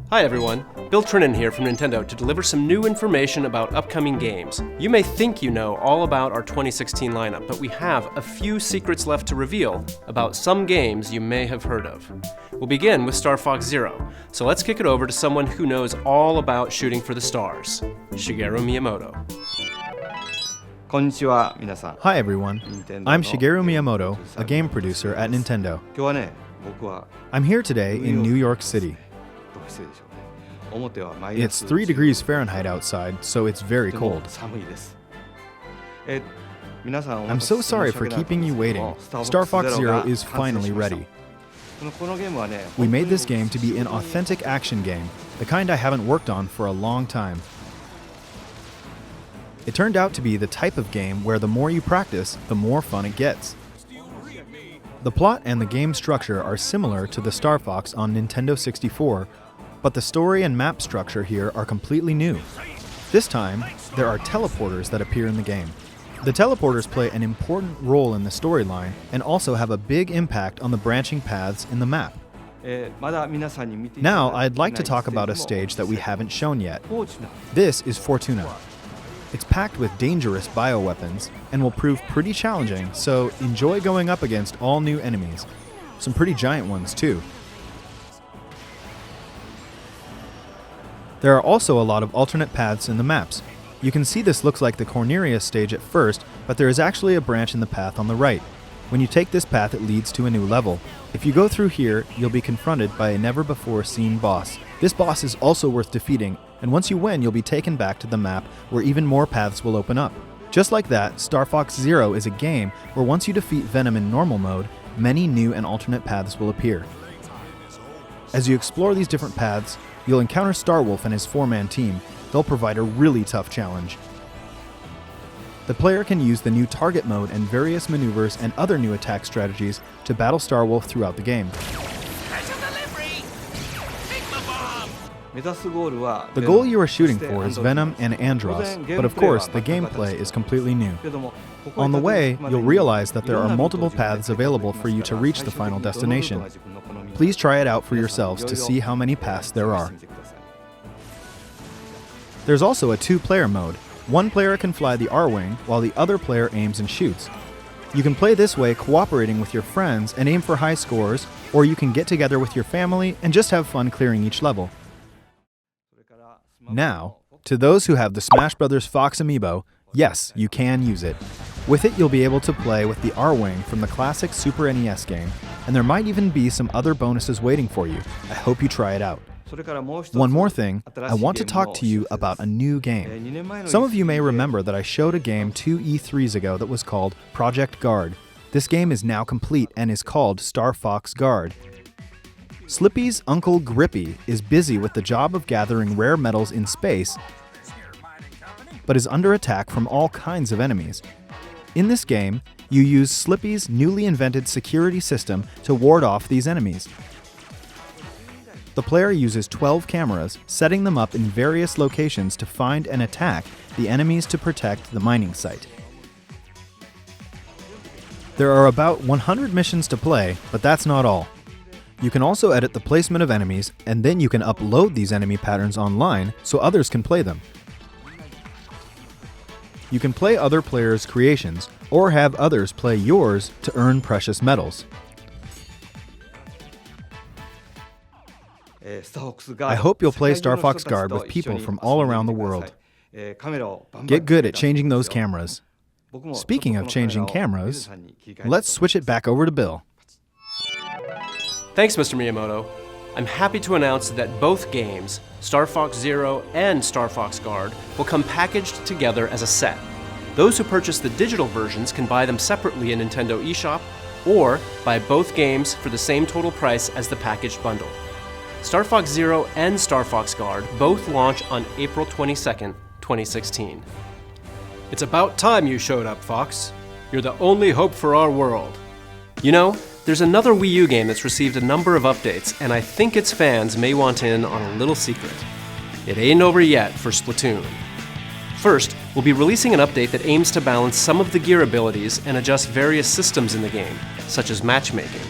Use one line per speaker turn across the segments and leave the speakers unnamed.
Hi everyone, Bill Trinan here from Nintendo to deliver some new information about upcoming games. You may think you know all about our 2016 lineup, but we have a few secrets left to reveal about some games you may have heard of. We'll begin with Star Fox Zero, so let's kick it over to someone who knows all about shooting for the stars, Shigeru Miyamoto.
Konnichiwa, minasan.
Hi everyone, I'm Shigeru Miyamoto, a game producer at Nintendo. I'm here today in New York City. It's 3 degrees Fahrenheit outside, so it's very cold. I'm so sorry for keeping you waiting. Star Fox Zero is finally ready. We made this game to be an authentic action game, the kind I haven't worked on for a long time. It turned out to be the type of game where the more you practice, the more fun it gets. The plot and the game structure are similar to the Star Fox on Nintendo 64, but the story and map structure here are completely new. This time, there are teleporters that appear in the game. The teleporters play an important role in the storyline and also have a big impact on the branching paths in the map. Now, I'd like to talk about a stage that we haven't shown yet. This is Fortuna. It's packed with dangerous bioweapons and will prove pretty challenging, so enjoy going up against all new enemies. Some pretty giant ones, too. There are also a lot of alternate paths in the maps. You can see this looks like the Corneria stage at first, but there is actually a branch in the path on the right. When you take this path, it leads to a new level. If you go through here, you'll be confronted by a never-before-seen boss. This boss is also worth defeating, and once you win, you'll be taken back to the map where even more paths will open up. Just like that, Star Fox Zero is a game where once you defeat Venom in normal mode, many new and alternate paths will appear. As you explore these different paths, you'll encounter Starwolf and his 4-man team. They'll provide a really tough challenge. The player can use the new target mode and various maneuvers and other new attack strategies to battle Starwolf throughout the game. The goal you are shooting for is Venom and Andross, but of course the gameplay is completely new. On the way, you'll realize that there are multiple paths available for you to reach the final destination. Please try it out for yourselves to see how many paths there are. There's also a 2-player mode. One player can fly the R-Wing, while the other player aims and shoots. You can play this way cooperating with your friends and aim for high scores, or you can get together with your family and just have fun clearing each level. Now, to those who have the Smash Bros. Fox amiibo, yes, you can use it. With it, you'll be able to play with the R-Wing from the classic Super NES game, and there might even be some other bonuses waiting for you. I hope you try it out. One more thing, I want to talk to you about a new game. Some of you may remember that I showed a game 2 E3s ago that was called Project Guard. This game is now complete and is called Star Fox Guard. Slippy's uncle Grippy is busy with the job of gathering rare metals in space, but is under attack from all kinds of enemies. In this game, you use Slippy's newly invented security system to ward off these enemies. The player uses 12 cameras, setting them up in various locations to find and attack the enemies to protect the mining site. There are about 100 missions to play, but that's not all. You can also edit the placement of enemies, and then you can upload these enemy patterns online so others can play them. You can play other players' creations, or have others play yours to earn precious metals. I hope you'll play Star Fox Guard with people from all around the world. Get good at changing those cameras. Speaking of changing cameras, let's switch it back over to Bill.
Thanks, Mr. Miyamoto. I'm happy to announce that both games, Star Fox Zero and Star Fox Guard, will come packaged together as a set. Those who purchase the digital versions can buy them separately in Nintendo eShop, or buy both games for the same total price as the packaged bundle. Star Fox Zero and Star Fox Guard both launch on April 22nd, 2016. It's about time you showed up, Fox. You're the only hope for our world. You know, there's another Wii U game that's received a number of updates, and I think its fans may want in on a little secret. It ain't over yet for Splatoon. First, we'll be releasing an update that aims to balance some of the gear abilities and adjust various systems in the game, such as matchmaking.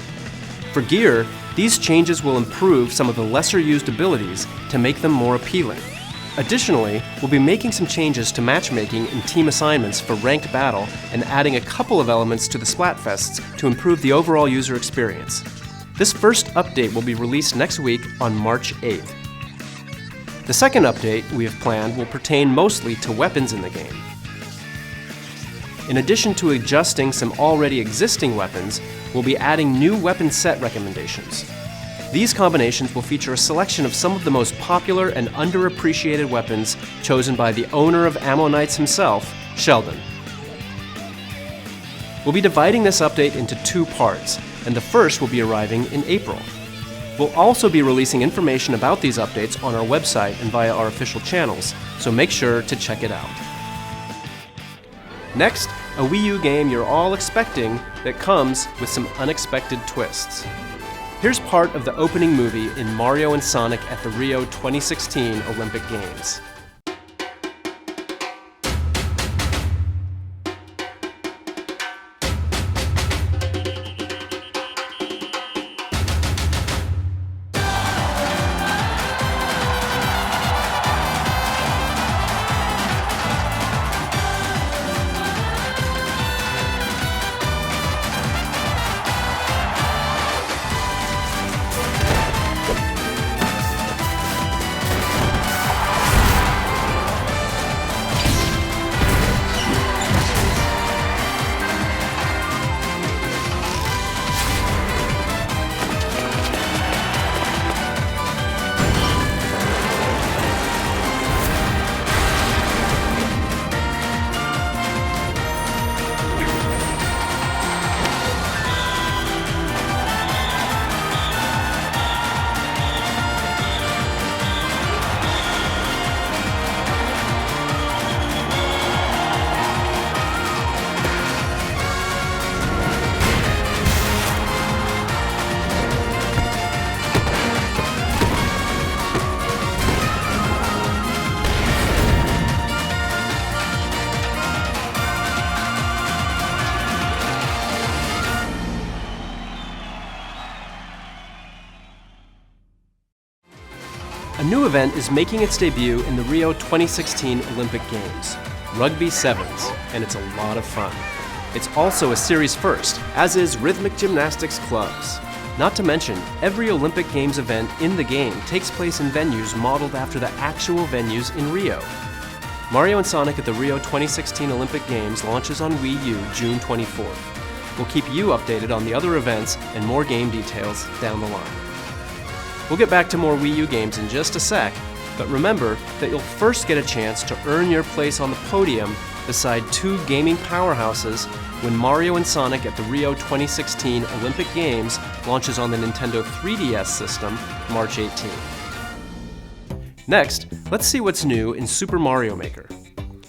For gear, These changes will improve some of the lesser used abilities to make them more appealing. Additionally, we'll be making some changes to matchmaking and team assignments for ranked battle and adding a couple of elements to the Splatfests to improve the overall user experience. This first update will be released next week on March 8th. The second update we have planned will pertain mostly to weapons in the game. In addition to adjusting some already existing weapons, we'll be adding new weapon set recommendations. These combinations will feature a selection of some of the most popular and underappreciated weapons chosen by the owner of Ammo Knights himself, Sheldon. We'll be dividing this update into two parts, and the first will be arriving in April. We'll also be releasing information about these updates on our website and via our official channels, so make sure to check it out. Next, a Wii U game you're all expecting that comes with some unexpected twists. Here's part of the opening movie in Mario and Sonic at the Rio 2016 Olympic Games. A new event is making its debut in the Rio 2016 Olympic Games, Rugby Sevens, and it's a lot of fun. It's also a series first, as is Rhythmic Gymnastics Clubs. Not to mention, every Olympic Games event in the game takes place in venues modeled after the actual venues in Rio. Mario and Sonic at the Rio 2016 Olympic Games launches on Wii U June 24th. We'll keep you updated on the other events and more game details down the line. We'll get back to more Wii U games in just a sec, but remember that you'll first get a chance to earn your place on the podium beside two gaming powerhouses when Mario and Sonic at the Rio 2016 Olympic Games launches on the Nintendo 3DS system March 18th. Next, let's see what's new in Super Mario Maker.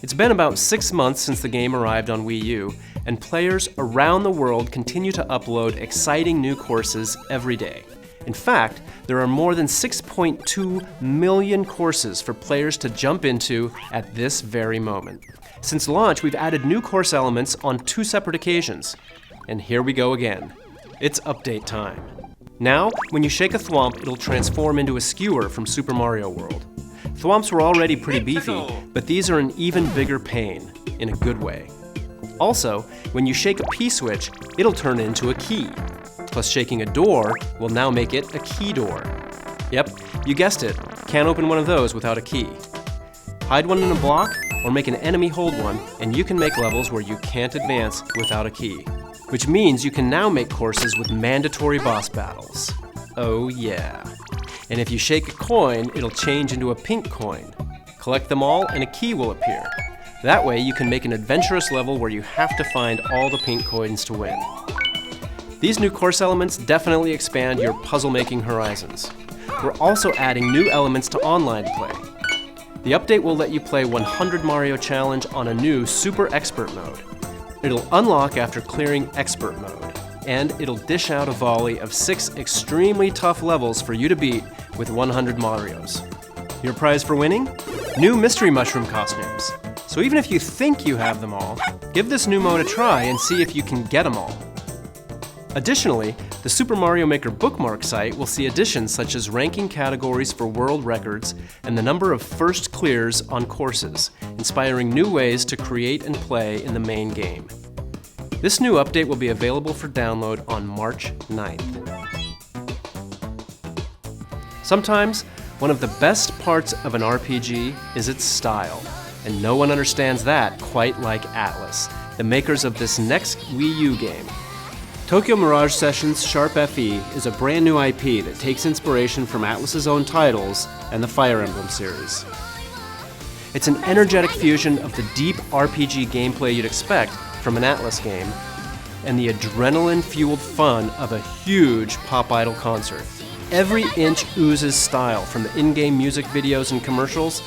It's been about 6 months since the game arrived on Wii U, and players around the world continue to upload exciting new courses every day. In fact, there are more than 6.2 million courses for players to jump into at this very moment. Since launch, we've added new course elements on 2 separate occasions. And here we go again. It's update time. Now, when you shake a thwomp, it'll transform into a skewer from Super Mario World. Thwomps were already pretty beefy, but these are an even bigger pain, in a good way. Also, when you shake a P-switch, it'll turn into a key. Plus shaking a door will now make it a key door. Yep, you guessed it, can't open one of those without a key. Hide one in a block, or make an enemy hold one, and you can make levels where you can't advance without a key. Which means you can now make courses with mandatory boss battles. Oh yeah. And if you shake a coin, it'll change into a pink coin. Collect them all and a key will appear. That way you can make an adventurous level where you have to find all the pink coins to win. These new course elements definitely expand your puzzle-making horizons. We're also adding new elements to online play. The update will let you play 100 Mario Challenge on a new Super Expert mode. It'll unlock after clearing Expert mode, and it'll dish out a volley of 6 extremely tough levels for you to beat with 100 Marios. Your prize for winning? New Mystery Mushroom costumes. So even if you think you have them all, give this new mode a try and see if you can get them all. Additionally, the Super Mario Maker bookmark site will see additions such as ranking categories for world records and the number of first clears on courses, inspiring new ways to create and play in the main game. This new update will be available for download on March 9th. Sometimes, one of the best parts of an RPG is its style, and no one understands that quite like Atlus, the makers of this next Wii U game. Tokyo Mirage Sessions Sharp FE is a brand new IP that takes inspiration from Atlus's own titles and the Fire Emblem series. It's an energetic fusion of the deep RPG gameplay you'd expect from an Atlus game and the adrenaline-fueled fun of a huge Pop Idol concert. Every inch oozes style, from the in-game music videos and commercials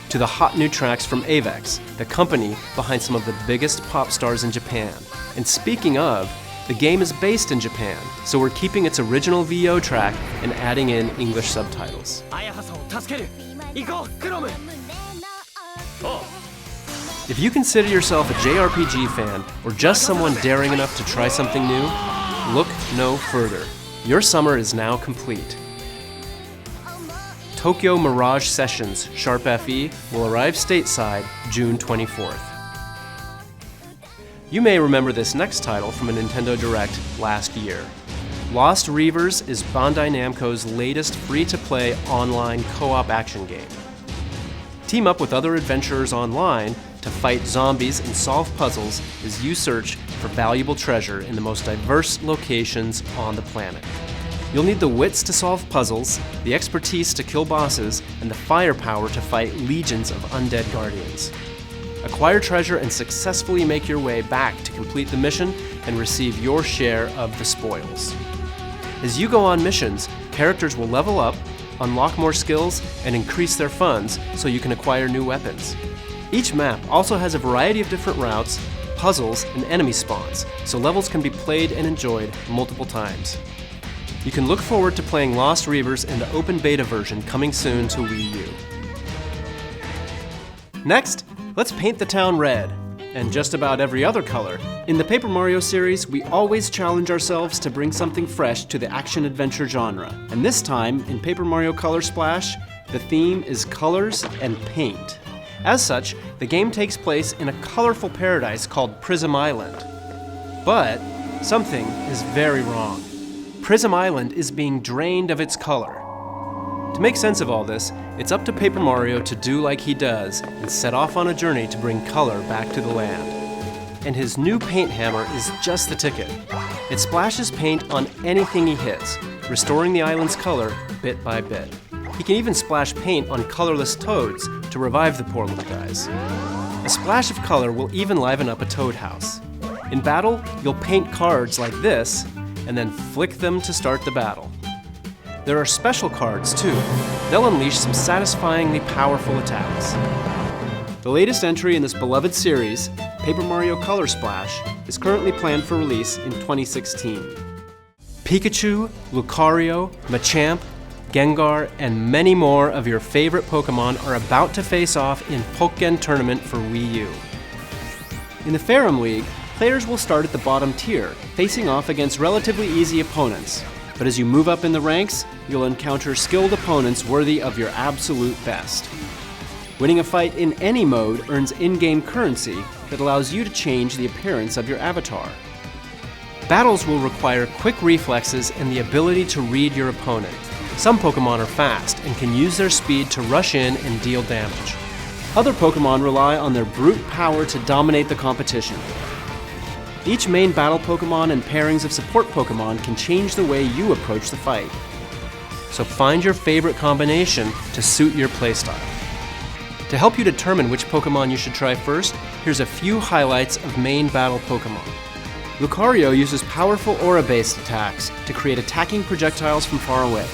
to the hot new tracks from Avex, the company behind some of the biggest pop stars in Japan. And speaking of, the game is based in Japan, so we're keeping its original VO track and adding in English subtitles. If you consider yourself a JRPG fan or just someone daring enough to try something new, look no further. Your summer is now complete. Tokyo Mirage Sessions Sharp FE will arrive stateside June 24th. You may remember this next title from a Nintendo Direct last year. Lost Reavers is Bandai Namco's latest free-to-play online co-op action game. Team up with other adventurers online to fight zombies and solve puzzles as you search for valuable treasure in the most diverse locations on the planet. You'll need the wits to solve puzzles, the expertise to kill bosses, and the firepower to fight legions of undead guardians. Acquire treasure and successfully make your way back to complete the mission and receive your share of the spoils. As you go on missions, characters will level up, unlock more skills, and increase their funds so you can acquire new weapons. Each map also has a variety of different routes, puzzles, and enemy spawns, so levels can be played and enjoyed multiple times. You can look forward to playing Lost Reavers in the open beta version coming soon to Wii U. Next, let's paint the town red, and just about every other color. In the Paper Mario series, we always challenge ourselves to bring something fresh to the action-adventure genre. And this time, in Paper Mario Color Splash, the theme is colors and paint. As such, the game takes place in a colorful paradise called Prism Island. But something is very wrong. Prism Island is being drained of its color. To make sense of all this, it's up to Paper Mario to do like he does and set off on a journey to bring color back to the land. And his new paint hammer is just the ticket. It splashes paint on anything he hits, restoring the island's color bit by bit. He can even splash paint on colorless toads to revive the poor little guys. A splash of color will even liven up a toad house. In battle, you'll paint cards like this and then flick them to start the battle. There are special cards too. They'll unleash some satisfyingly powerful attacks. The latest entry in this beloved series, Paper Mario Color Splash, is currently planned for release in 2016. Pikachu, Lucario, Machamp, Gengar, and many more of your favorite Pokemon are about to face off in Pokken Tournament for Wii U. In the Ferrum League, players will start at the bottom tier, facing off against relatively easy opponents. But as you move up in the ranks, you'll encounter skilled opponents worthy of your absolute best. Winning a fight in any mode earns in-game currency that allows you to change the appearance of your avatar. Battles will require quick reflexes and the ability to read your opponent. Some Pokemon are fast and can use their speed to rush in and deal damage. Other Pokemon rely on their brute power to dominate the competition. Each main battle Pokemon and pairings of support Pokemon can change the way you approach the fight. So find your favorite combination to suit your playstyle. To help you determine which Pokemon you should try first, here's a few highlights of main battle Pokemon. Lucario uses powerful aura-based attacks to create attacking projectiles from far away.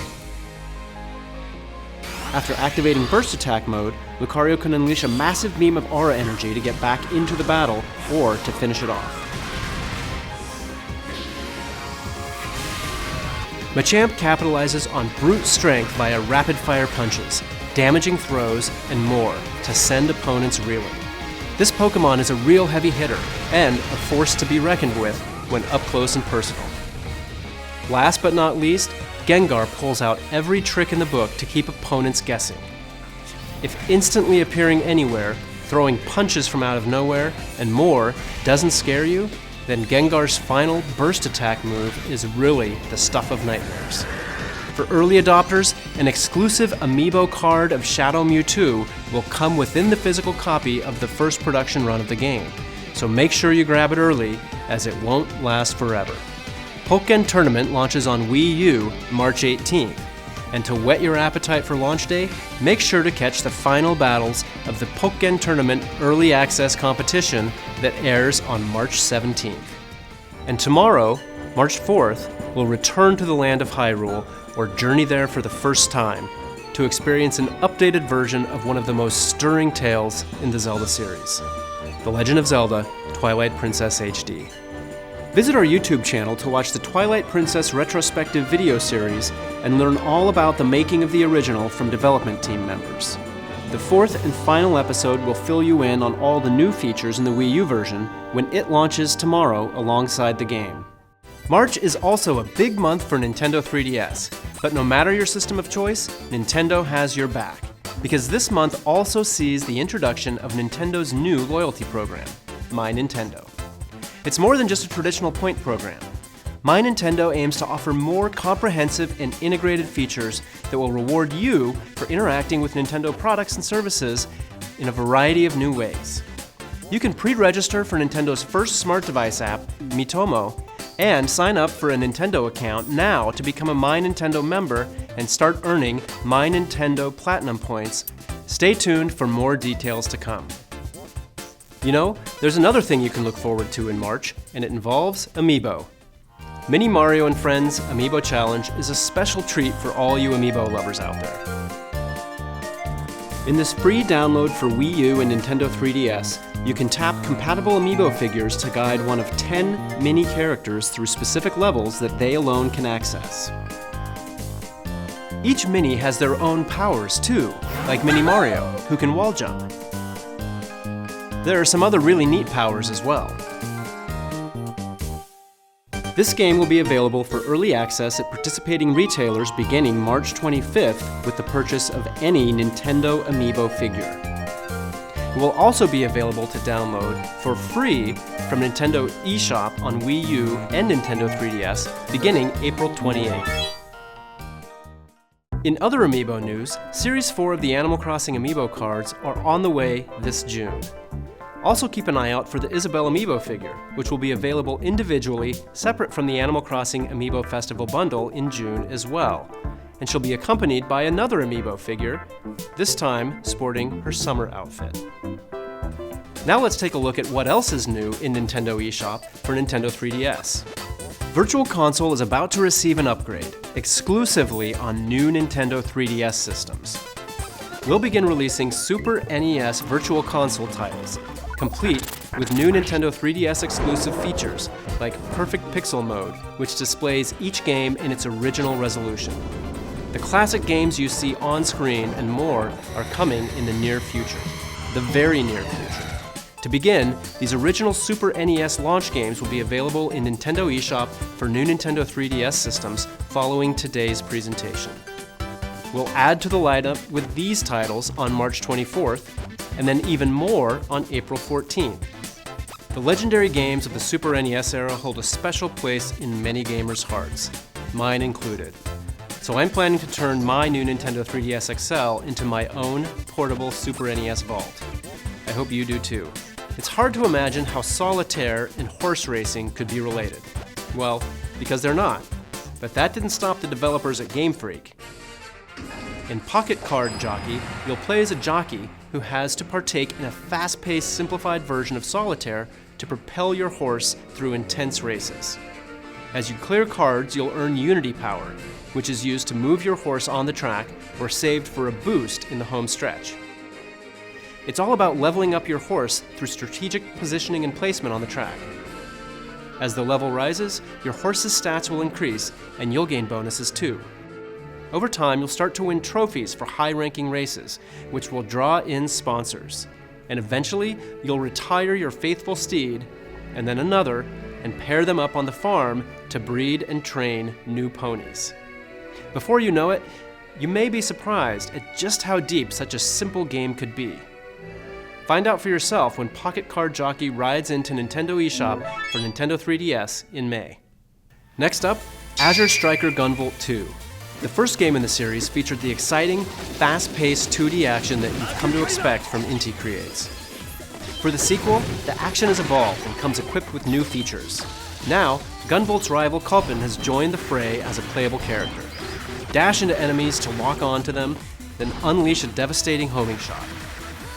After activating Burst Attack mode, Lucario can unleash a massive beam of aura energy to get back into the battle or to finish it off. Machamp capitalizes on brute strength via rapid-fire punches, damaging throws, and more to send opponents reeling. This Pokemon is a real heavy hitter and a force to be reckoned with when up close and personal. Last but not least, Gengar pulls out every trick in the book to keep opponents guessing. If instantly appearing anywhere, throwing punches from out of nowhere, and more doesn't scare you, then Gengar's final burst attack move is really the stuff of nightmares. For early adopters, an exclusive amiibo card of Shadow Mewtwo will come within the physical copy of the first production run of the game, so make sure you grab it early, as it won't last forever. Pokken Tournament launches on Wii U March 18th, and to whet your appetite for launch day, make sure to catch the final battles of the Pokken Tournament Early Access competition that airs on March 17th. And tomorrow, March 4th, we'll return to the land of Hyrule, or journey there for the first time, to experience an updated version of one of the most stirring tales in the Zelda series, The Legend of Zelda: Twilight Princess HD. Visit our YouTube channel to watch the Twilight Princess retrospective video series and learn all about the making of the original from development team members. The fourth and final episode will fill you in on all the new features in the Wii U version when it launches tomorrow alongside the game. March is also a big month for Nintendo 3DS, but no matter your system of choice, Nintendo has your back, because this month also sees the introduction of Nintendo's new loyalty program, My Nintendo. It's more than just a traditional point program. My Nintendo aims to offer more comprehensive and integrated features that will reward you for interacting with Nintendo products and services in a variety of new ways. You can pre-register for Nintendo's first smart device app, Miitomo, and sign up for a Nintendo account now to become a My Nintendo member and start earning My Nintendo Platinum points. Stay tuned for more details to come. You know, there's another thing you can look forward to in March, and it involves Amiibo. Mini Mario and Friends Amiibo Challenge is a special treat for all you Amiibo lovers out there. In this free download for Wii U and Nintendo 3DS, you can tap compatible Amiibo figures to guide one of 10 mini characters through specific levels that they alone can access. Each mini has their own powers too, like Mini Mario, who can wall jump. There are some other really neat powers as well. This game will be available for early access at participating retailers beginning March 25th with the purchase of any Nintendo Amiibo figure. It will also be available to download for free from Nintendo eShop on Wii U and Nintendo 3DS beginning April 28th. In other Amiibo news, Series 4 of the Animal Crossing Amiibo cards are on the way this June. Also keep an eye out for the Isabelle Amiibo figure, which will be available individually, separate from the Animal Crossing Amiibo Festival bundle in June as well. And she'll be accompanied by another Amiibo figure, this time sporting her summer outfit. Now let's take a look at what else is new in Nintendo eShop for Nintendo 3DS. Virtual Console is about to receive an upgrade, exclusively on new Nintendo 3DS systems. We'll begin releasing Super NES Virtual Console titles, complete with new Nintendo 3DS exclusive features like Perfect Pixel Mode, which displays each game in its original resolution. The classic games you see on screen and more are coming in the near future, the very near future. To begin, these original Super NES launch games will be available in Nintendo eShop for new Nintendo 3DS systems following today's presentation. We'll add to the lineup with these titles on March 24th, and then even more on April 14th. The legendary games of the Super NES era hold a special place in many gamers' hearts, mine included. So I'm planning to turn my new Nintendo 3DS XL into my own portable Super NES vault. I hope you do too. It's hard to imagine how solitaire and horse racing could be related. Well, because they're not. But that didn't stop the developers at Game Freak. In Pocket Card Jockey, you'll play as a jockey who has to partake in a fast-paced, simplified version of solitaire to propel your horse through intense races. As you clear cards, you'll earn Unity Power, which is used to move your horse on the track or saved for a boost in the home stretch. It's all about leveling up your horse through strategic positioning and placement on the track. As the level rises, your horse's stats will increase, and you'll gain bonuses too. Over time, you'll start to win trophies for high-ranking races, which will draw in sponsors. And eventually, you'll retire your faithful steed, and then another, and pair them up on the farm to breed and train new ponies. Before you know it, you may be surprised at just how deep such a simple game could be. Find out for yourself when Pocket Card Jockey rides into Nintendo eShop for Nintendo 3DS in May. Next up, Azure Striker Gunvolt 2. The first game in the series featured the exciting, fast-paced 2D action that you've come to expect from Inti Creates. For the sequel, the action has evolved and comes equipped with new features. Now, Gunvolt's rival Culpin has joined the fray as a playable character. Dash into enemies to lock onto them, then unleash a devastating homing shot.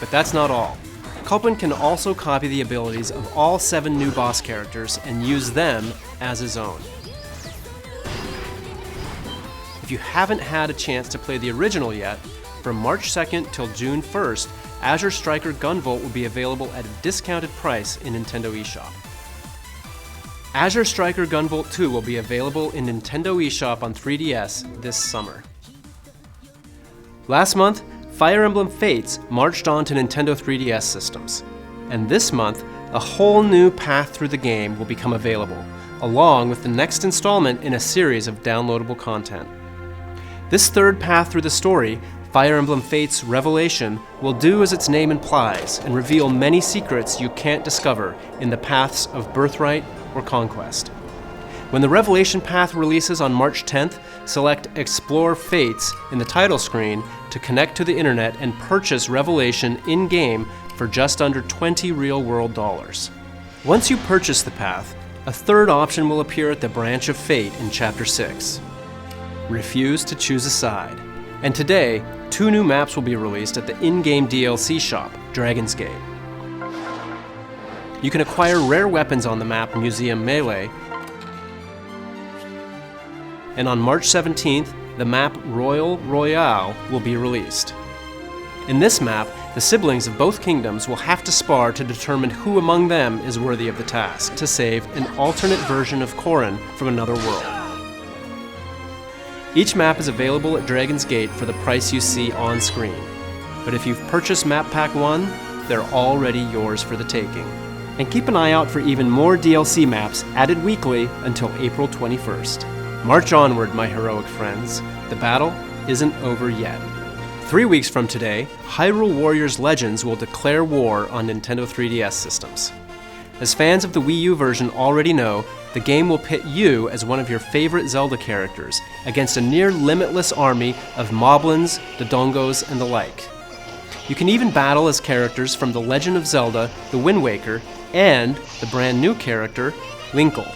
But that's not all. Culpin can also copy the abilities of all 7 new boss characters and use them as his own. If you haven't had a chance to play the original yet, from March 2nd till June 1st, Azure Striker Gunvolt will be available at a discounted price in Nintendo eShop. Azure Striker Gunvolt 2 will be available in Nintendo eShop on 3DS this summer. Last month, Fire Emblem Fates marched on to Nintendo 3DS systems. And this month, a whole new path through the game will become available, along with the next installment in a series of downloadable content. This third path through the story, Fire Emblem Fates Revelation, will do as its name implies and reveal many secrets you can't discover in the paths of Birthright or Conquest. When the Revelation path releases on March 10th, select Explore Fates in the title screen to connect to the internet and purchase Revelation in-game for just under $20 real-world dollars. Once you purchase the path, a third option will appear at the Branch of Fate in Chapter 6. Refuse to choose a side. And today, 2 new maps will be released at the in-game DLC shop, Dragon's Gate. You can acquire rare weapons on the map Museum Melee, and on March 17th, the map Royal Royale will be released. In this map, the siblings of both kingdoms will have to spar to determine who among them is worthy of the task to save an alternate version of Corrin from another world. Each map is available at Dragon's Gate for the price you see on screen, but if you've purchased Map Pack 1, they're already yours for the taking. And keep an eye out for even more DLC maps added weekly until April 21st. March onward, my heroic friends. The battle isn't over yet. 3 weeks from today, Hyrule Warriors Legends will declare war on Nintendo 3DS systems. As fans of the Wii U version already know, the game will pit you as one of your favorite Zelda characters against a near-limitless army of Moblins, Dodongos, and the like. You can even battle as characters from The Legend of Zelda, The Wind Waker, and the brand new character, Linkle.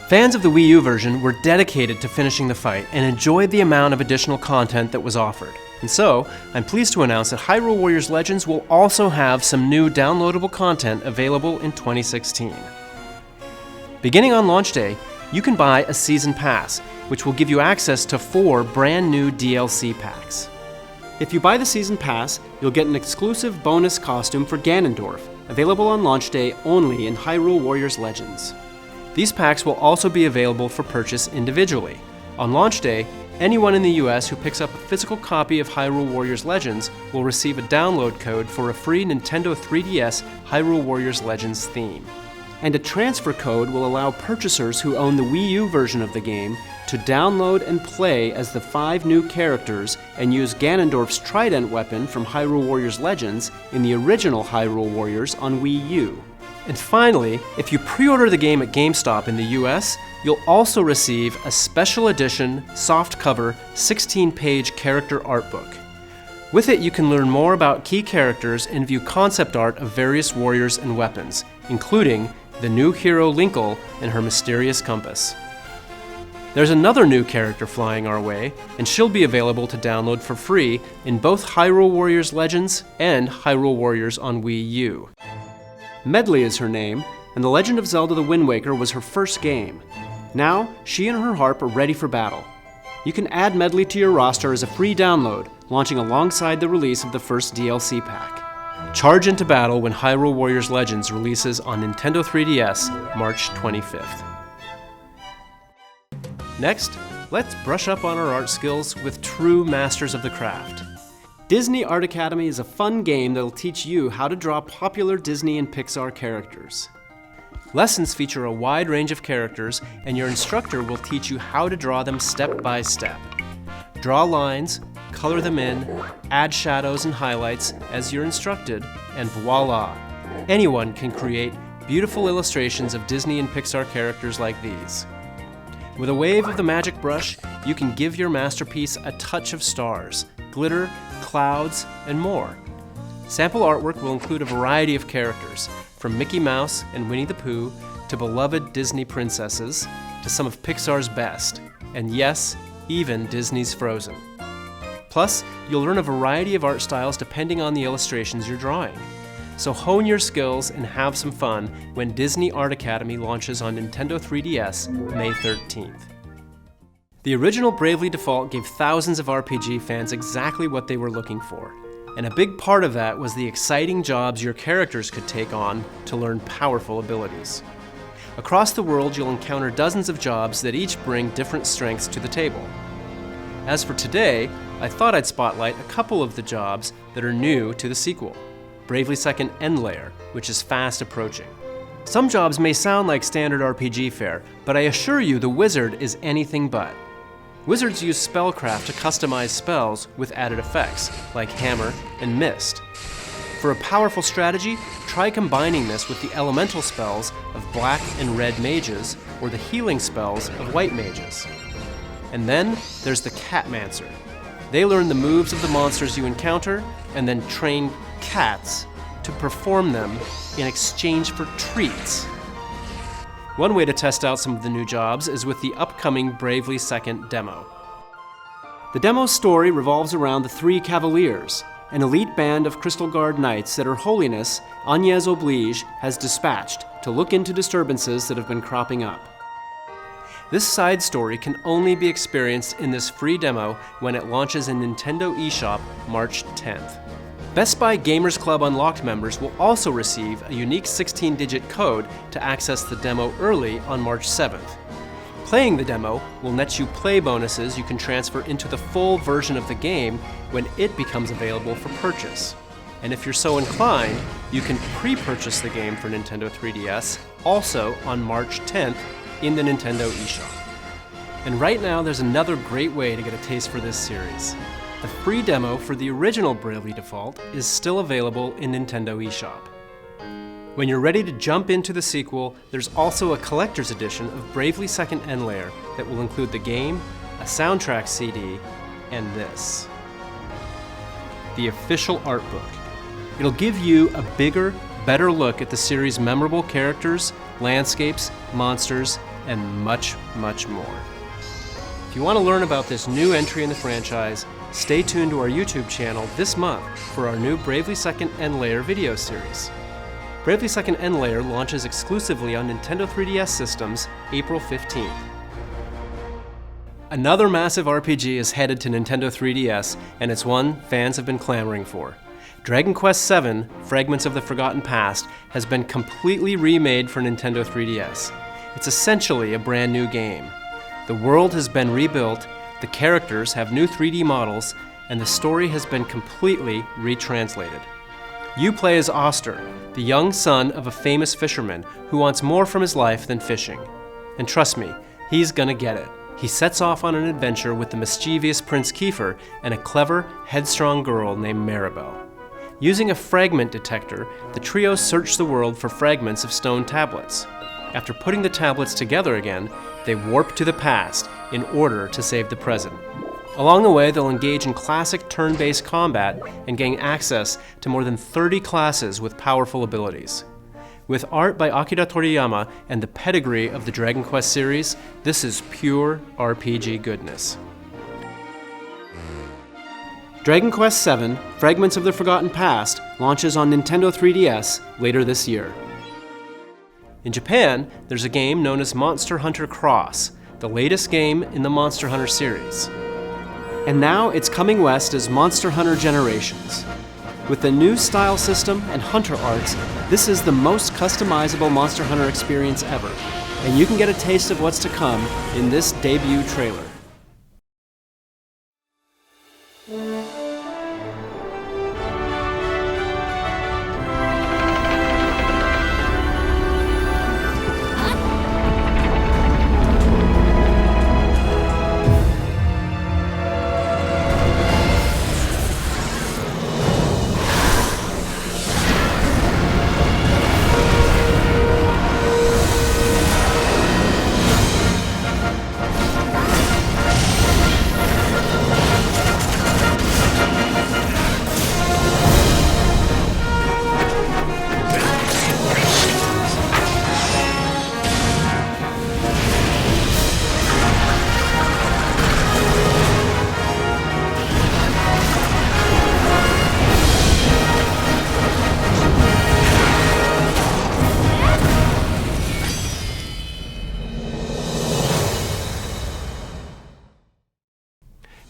Fans of the Wii U version were dedicated to finishing the fight and enjoyed the amount of additional content that was offered. And so, I'm pleased to announce that Hyrule Warriors Legends will also have some new downloadable content available in 2016. Beginning on launch day, you can buy a Season Pass, which will give you access to 4 brand new DLC packs. If you buy the Season Pass, you'll get an exclusive bonus costume for Ganondorf, available on launch day only in Hyrule Warriors Legends. These packs will also be available for purchase individually. On launch day, anyone in the US who picks up a physical copy of Hyrule Warriors Legends will receive a download code for a free Nintendo 3DS Hyrule Warriors Legends theme. And a transfer code will allow purchasers who own the Wii U version of the game to download and play as the 5 new characters and use Ganondorf's trident weapon from Hyrule Warriors Legends in the original Hyrule Warriors on Wii U. And finally, if you pre-order the game at GameStop in the US, you'll also receive a special edition, softcover, 16-page character art book. With it, you can learn more about key characters and view concept art of various warriors and weapons, including the new hero Linkle and her mysterious compass. There's another new character flying our way, and she'll be available to download for free in both Hyrule Warriors Legends and Hyrule Warriors on Wii U. Medley is her name, and The Legend of Zelda: The Wind Waker was her first game. Now, she and her harp are ready for battle. You can add Medley to your roster as a free download, launching alongside the release of the first DLC pack. Charge into battle when Hyrule Warriors Legends releases on Nintendo 3DS, March 25th. Next, let's brush up on our art skills with true masters of the craft. Disney Art Academy is a fun game that'll teach you how to draw popular Disney and Pixar characters. Lessons feature a wide range of characters, and your instructor will teach you how to draw them step by step. Draw lines, color them in, add shadows and highlights as you're instructed, and voila! Anyone can create beautiful illustrations of Disney and Pixar characters like these. With a wave of the magic brush, you can give your masterpiece a touch of stars, glitter, clouds, and more. Sample artwork will include a variety of characters, from Mickey Mouse and Winnie the Pooh to beloved Disney princesses to some of Pixar's best, and yes, even Disney's Frozen. Plus, you'll learn a variety of art styles depending on the illustrations you're drawing. So hone your skills and have some fun when Disney Art Academy launches on Nintendo 3DS May 13th. The original Bravely Default gave thousands of RPG fans exactly what they were looking for. And a big part of that was the exciting jobs your characters could take on to learn powerful abilities. Across the world, you'll encounter dozens of jobs that each bring different strengths to the table. As for today, I thought I'd spotlight a couple of the jobs that are new to the sequel. Bravely Second End Layer, which is fast approaching. Some jobs may sound like standard RPG fare, but I assure you the wizard is anything but. Wizards use spellcraft to customize spells with added effects, like Hammer and Mist. For a powerful strategy, try combining this with the elemental spells of black and red mages, or the healing spells of white mages. And then there's the Catmancer. They learn the moves of the monsters you encounter, and then train cats to perform them in exchange for treats. One way to test out some of the new jobs is with the upcoming Bravely Second demo. The demo's story revolves around the Three Cavaliers, an elite band of Crystal Guard knights that Her Holiness, Agnès Oblige, has dispatched to look into disturbances that have been cropping up. This side story can only be experienced in this free demo when it launches in Nintendo eShop March 10th. Best Buy Gamers Club Unlocked members will also receive a unique 16-digit code to access the demo early on March 7th. Playing the demo will net you play bonuses you can transfer into the full version of the game when it becomes available for purchase. And if you're so inclined, you can pre-purchase the game for Nintendo 3DS also on March 10th in the Nintendo eShop. And right now there's another great way to get a taste for this series. The free demo for the original Bravely Default is still available in Nintendo eShop. When you're ready to jump into the sequel, there's also a collector's edition of Bravely Second End Layer that will include the game, a soundtrack CD, and this. The official art book. It'll give you a bigger, better look at the series' memorable characters, landscapes, monsters, and much, much more. If you want to learn about this new entry in the franchise, stay tuned to our YouTube channel this month for our new Bravely Second End Layer video series. Bravely Second End Layer launches exclusively on Nintendo 3DS systems April 15th. Another massive RPG is headed to Nintendo 3DS, and it's one fans have been clamoring for. Dragon Quest VII, Fragments of the Forgotten Past, has been completely remade for Nintendo 3DS. It's essentially a brand new game. The world has been rebuilt, the characters have new 3D models, and the story has been completely retranslated. You play as Oster, the young son of a famous fisherman who wants more from his life than fishing. And trust me, he's gonna get it. He sets off on an adventure with the mischievous Prince Kiefer and a clever, headstrong girl named Maribel. Using a fragment detector, the trio search the world for fragments of stone tablets. After putting the tablets together again, they warp to the past in order to save the present. Along the way, they'll engage in classic turn-based combat and gain access to more than 30 classes with powerful abilities. With art by Akira Toriyama and the pedigree of the Dragon Quest series, this is pure RPG goodness. Dragon Quest VII, Fragments of the Forgotten Past, launches on Nintendo 3DS later this year. In Japan, there's a game known as Monster Hunter Cross, the latest game in the Monster Hunter series. And now it's coming west as Monster Hunter Generations. With the new style system and hunter arts, this is the most customizable Monster Hunter experience ever, and you can get a taste of what's to come in this debut trailer.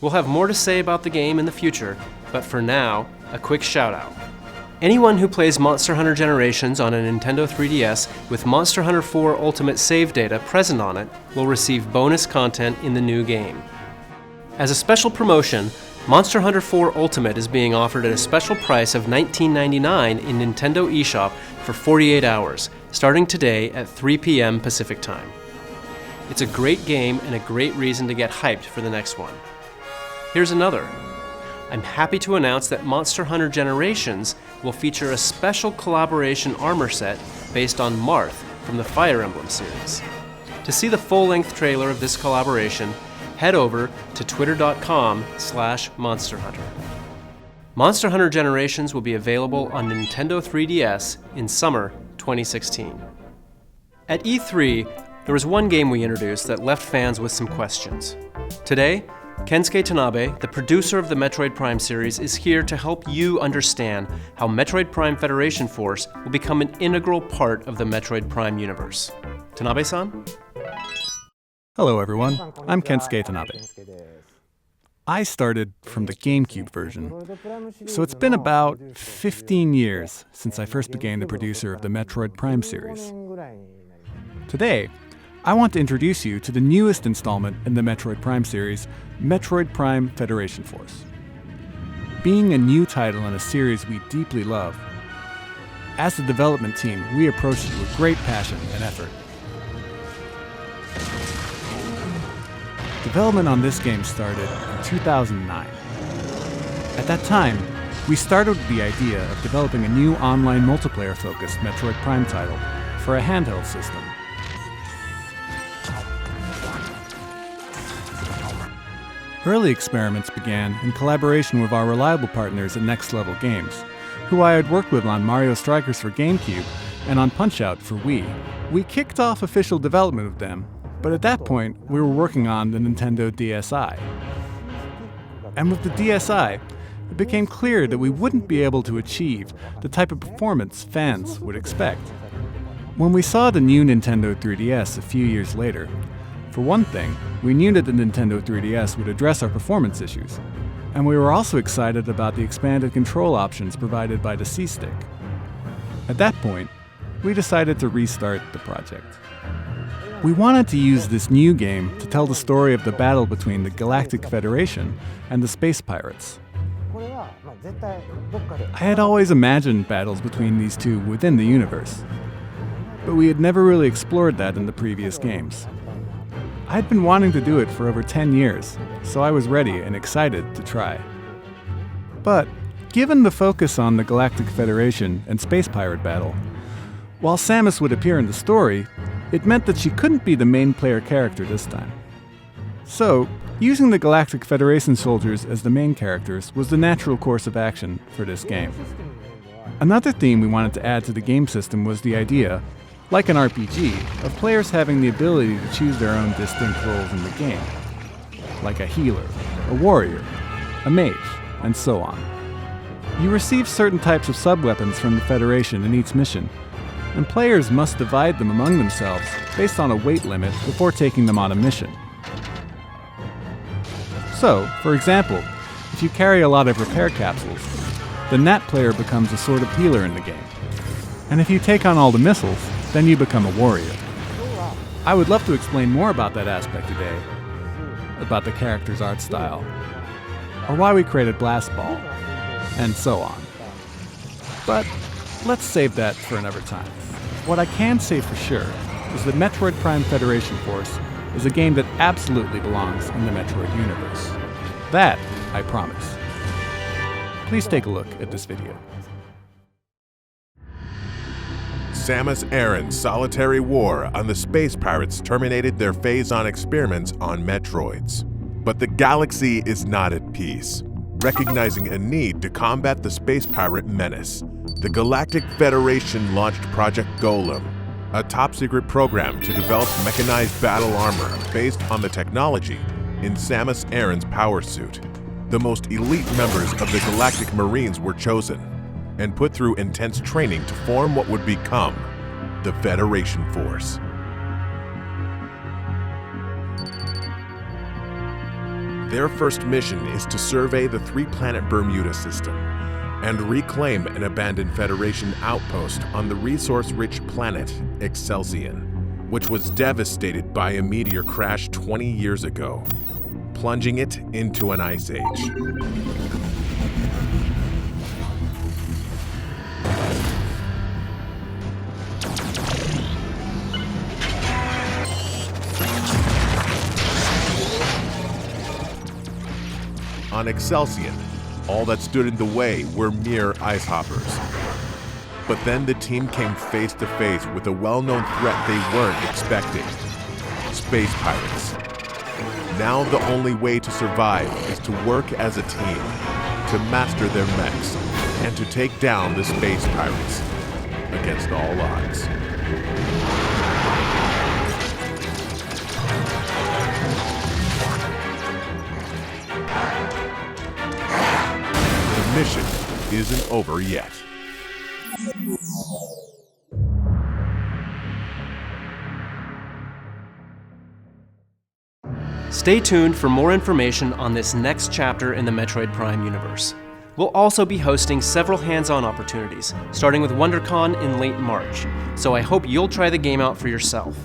We'll have more to say about the game in the future, but for now, a quick shout out. Anyone who plays Monster Hunter Generations on a Nintendo 3DS with Monster Hunter 4 Ultimate save data present on it will receive bonus content in the new game. As a special promotion, Monster Hunter 4 Ultimate is being offered at a special price of $19.99 in Nintendo eShop for 48 hours, starting today at 3 p.m. Pacific Time. It's a great game and a great reason to get hyped for the next one. Here's another. I'm happy to announce that Monster Hunter Generations will feature a special collaboration armor set based on Marth from the Fire Emblem series. To see the full-length trailer of this collaboration, head over to twitter.com/monsterhunter. Monster Hunter Generations will be available on Nintendo 3DS in summer 2016. At E3, there was one game we introduced that left fans with some questions. Today, Kensuke Tanabe, the producer of the Metroid Prime series, is here to help you understand how Metroid Prime Federation Force will become an integral part of the Metroid Prime universe. Tanabe-san?
Hello everyone, I'm Kensuke Tanabe. I started from the GameCube version, so it's been about 15 years since I first became the producer of the Metroid Prime series. Today, I want to introduce you to the newest installment in the Metroid Prime series, Metroid Prime Federation Force. Being a new title in a series we deeply love, as the development team, we approached it with great passion and effort. Development on this game started in 2009. At that time, we started with the idea of developing a new online multiplayer-focused Metroid Prime title for a handheld system. Early experiments began in collaboration with our reliable partners at Next Level Games, who I had worked with on Mario Strikers for GameCube and on Punch-Out for Wii. We kicked off official development with them, but at that point, we were working on the Nintendo DSi. And with the DSi, it became clear that we wouldn't be able to achieve the type of performance fans would expect. When we saw the new Nintendo 3DS a few years later, for one thing, we knew that the Nintendo 3DS would address our performance issues, and we were also excited about the expanded control options provided by the C-Stick. At that point, we decided to restart the project. We wanted to use this new game to tell the story of the battle between the Galactic Federation and the Space Pirates. I had always imagined battles between these two within the universe, but we had never really explored that in the previous games. I had been wanting to do it for over 10 years, so I was ready and excited to try. But, given the focus on the Galactic Federation and Space Pirate battle, while Samus would appear in the story, it meant that she couldn't be the main player character this time. So, using the Galactic Federation soldiers as the main characters was the natural course of action for this game. Another theme we wanted to add to the game system was the idea, like an RPG, of players having the ability to choose their own distinct roles in the game, like a healer, a warrior, a mage, and so on. You receive certain types of sub-weapons from the Federation in each mission, and players must divide them among themselves based on a weight limit before taking them on a mission. So, for example, if you carry a lot of repair capsules, then that player becomes a sort of healer in the game. And if you take on all the missiles, then you become a warrior. I would love to explain more about that aspect today, about the character's art style, or why we created Blast Ball, and so on. But let's save that for another time. What I can say for sure is that Metroid Prime Federation Force is a game that absolutely belongs in the Metroid universe. That, I promise. Please take a look at this video.
Samus Aran's solitary war on the Space Pirates terminated their phase-on experiments on Metroids. But the galaxy is not at peace. Recognizing a need to combat the Space Pirate menace, the Galactic Federation launched Project Golem, a top-secret program to develop mechanized battle armor based on the technology in Samus Aran's power suit. The most elite members of the Galactic Marines were chosen and put through intense training to form what would become the Federation Force. Their first mission is to survey the three-planet Bermuda system and reclaim an abandoned Federation outpost on the resource-rich planet Excelsior, which was devastated by a meteor crash 20 years ago, plunging it into an ice age. On Excelsior, all that stood in the way were mere ice hoppers. But then the team came face to face with a well-known threat they weren't expecting: space pirates. Now the only way to survive is to work as a team, to master their mechs, and to take down the space pirates against all odds. The mission isn't over yet.
Stay tuned for more information on this next chapter in the Metroid Prime universe. We'll also be hosting several hands-on opportunities, starting with WonderCon in late March, so I hope you'll try the game out for yourself.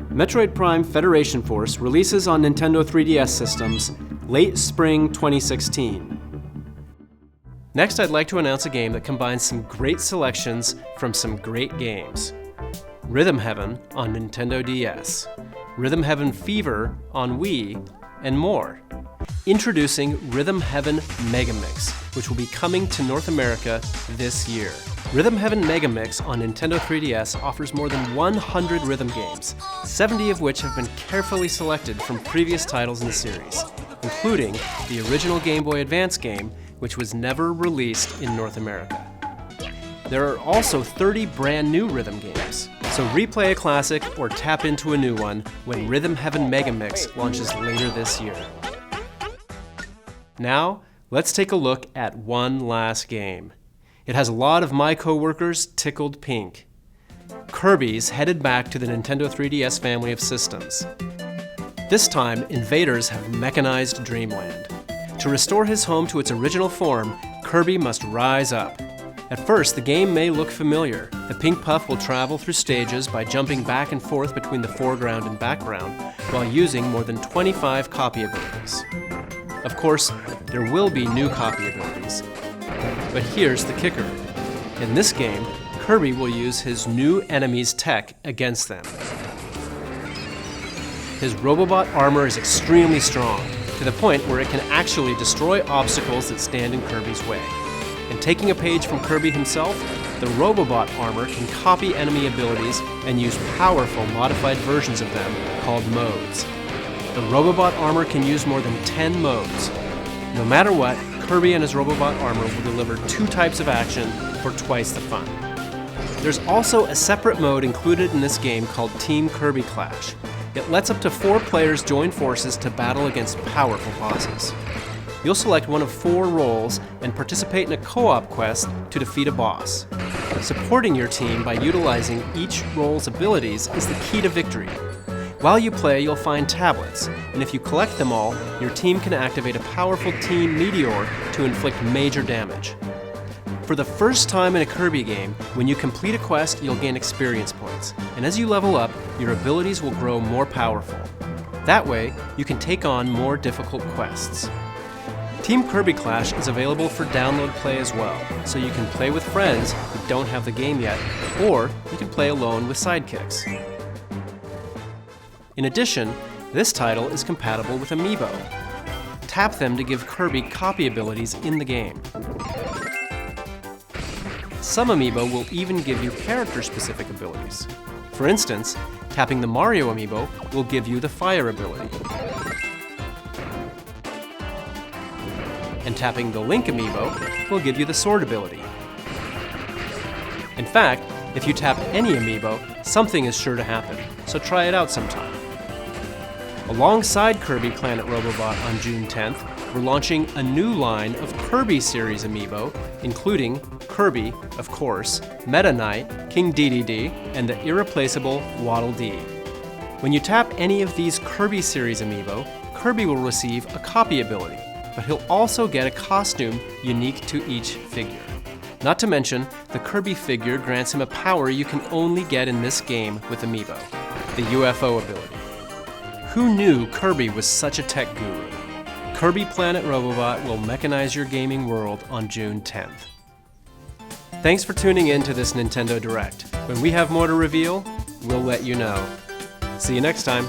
Metroid Prime Federation Force releases on Nintendo 3DS systems late spring 2016. Next, I'd like to announce a game that combines some great selections from some great games. Rhythm Heaven on Nintendo DS, Rhythm Heaven Fever on Wii, and more. Introducing Rhythm Heaven Mega Mix, which will be coming to North America this year. Rhythm Heaven Mega Mix on Nintendo 3DS offers more than 100 rhythm games, 70 of which have been carefully selected from previous titles in the series, including the original Game Boy Advance game, which was never released in North America. There are also 30 brand new rhythm games, so replay a classic or tap into a new one when Rhythm Heaven Mega Mix launches later this year. Now, let's take a look at one last game. It has a lot of my coworkers tickled pink. Kirby's headed back to the Nintendo 3DS family of systems. This time, invaders have mechanized Dreamland. To restore his home to its original form, Kirby must rise up. At first, the game may look familiar. The Pink Puff will travel through stages by jumping back and forth between the foreground and background, while using more than 25 copy abilities. Of course, there will be new copy abilities. But here's the kicker. In this game, Kirby will use his new enemy's tech against them. His Robobot armor is extremely strong, to the point where it can actually destroy obstacles that stand in Kirby's way. And taking a page from Kirby himself, the Robobot armor can copy enemy abilities and use powerful modified versions of them called modes. The Robobot armor can use more than 10 modes. No matter what, Kirby and his Robobot armor will deliver 2 types of action for twice the fun. There's also a separate mode included in this game called Team Kirby Clash. It lets up to 4 players join forces to battle against powerful bosses. You'll select one of 4 roles and participate in a co-op quest to defeat a boss. Supporting your team by utilizing each role's abilities is the key to victory. While you play, you'll find tablets, and if you collect them all, your team can activate a powerful Team Meteor to inflict major damage. For the first time in a Kirby game, when you complete a quest, you'll gain experience points, and as you level up, your abilities will grow more powerful. That way, you can take on more difficult quests. Team Kirby Clash is available for download play as well, so you can play with friends who don't have the game yet, or you can play alone with sidekicks. In addition, this title is compatible with Amiibo. Tap them to give Kirby copy abilities in the game. Some Amiibo will even give you character-specific abilities. For instance, tapping the Mario Amiibo will give you the fire ability. And tapping the Link Amiibo will give you the sword ability. In fact, if you tap any Amiibo, something is sure to happen, so try it out sometime. Alongside Kirby Planet Robobot on June 10th, we're launching a new line of Kirby series Amiibo, including Kirby, of course, Meta Knight, King Dedede, and the irreplaceable Waddle Dee. When you tap any of these Kirby series Amiibo, Kirby will receive a copy ability, but he'll also get a costume unique to each figure. Not to mention, the Kirby figure grants him a power you can only get in this game with Amiibo, the UFO ability. Who knew Kirby was such a tech guru? Kirby Planet Robobot will mechanize your gaming world on June 10th. Thanks for tuning in to this Nintendo Direct. When we have more to reveal, we'll let you know. See you next time.